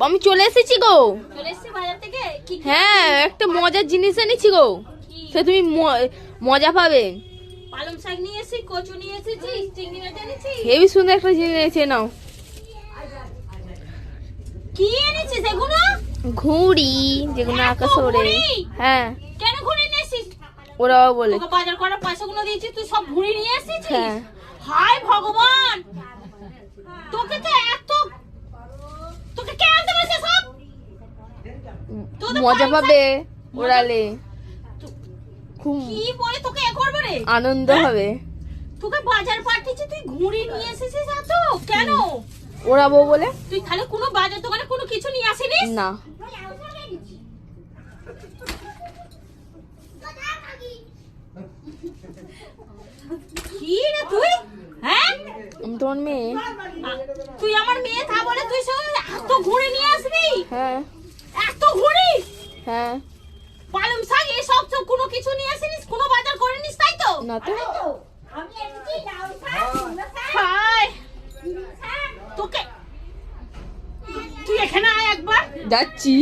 আমি চলে এসেছি গো। চলে এসেছি বাজার থেকে। কি হ্যাঁ, একটা মজার জিনিস এনেছি গো। সে তুমি মজা পাবে। পালং শাক নিয়ে এসেছি, কচু নিয়ে এসেছি, চিংড়ি মাছ এনেছি। হেবি সুন্দর একটা জিনিস এনেছে, নাও। কি এনেছিস এগুলো? ঘুড়ি, যেগুলো আকাশে ওড়ে। হ্যাঁ। কেন ঘুড়ি নিয়ে এসেছিস? ওরাও বলে তোকে বাজার করার পয়সাগুলো দিয়েছি, তুই সব ঘুড়ি নিয়ে এসেছিস? হ্যাঁ। হায় ভগবান, তোকে তো তোকে কে আনতে বলেছে সব? মজা পাবে ওড়ালে, খুব কি বলে তোকে এ করবে রে? আনন্দ হবে। তোকে বাজার পাঠিয়েছি, তুই ঘুড়ি নিয়ে এসেছিস? এত কেন? ওড়াবো বলে। তুই তাহলে কোনো বাজার দোকানে কোনো কিছু নিয়ে আসিনিস? না। কি রে তুই? হ্যাঁ, আমি তোমার মেয়ে। তুই আমার মেয়ে তা বলে তুই সব এত ঘুড়ি নিয়ে আসবি? হ্যাঁ। এত ঘুড়ি? হ্যাঁ। পালং শাক এসব তো কোনো কিছু নিয়ে আসিনিস, কোনো বাজার করিনিস, তাই তো? না তো। আমি এনেছি লাউ শাক, মূলো শাক। হায়, তোকে তুই এখানে আয় একবার। যাচ্ছি।